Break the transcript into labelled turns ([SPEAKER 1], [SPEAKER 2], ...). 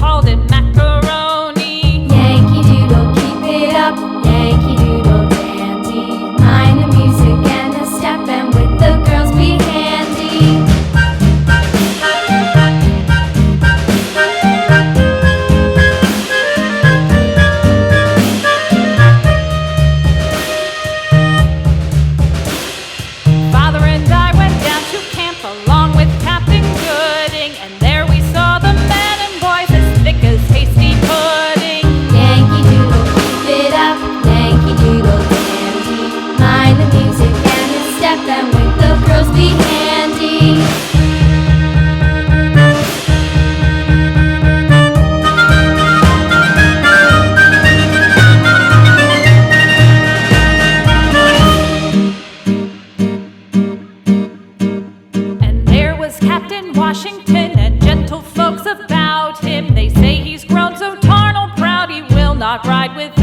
[SPEAKER 1] called it macaroni.
[SPEAKER 2] Yankee Doodle, keep it up, Yankee Doodle dandy. Mind the music and the step, and with the girls be handy.
[SPEAKER 1] Father and I went down to camp along with Captain Gooding, and there we saw the men and boys as thick as hasty pudding.
[SPEAKER 2] Yankee Doodle, keep it up, Yankee Doodle dandy. Mind the music and the step, and with the girls be handy.
[SPEAKER 1] And there was Captain Washington and gentle folks about him. They say he's grown so tarnal proud he will not ride with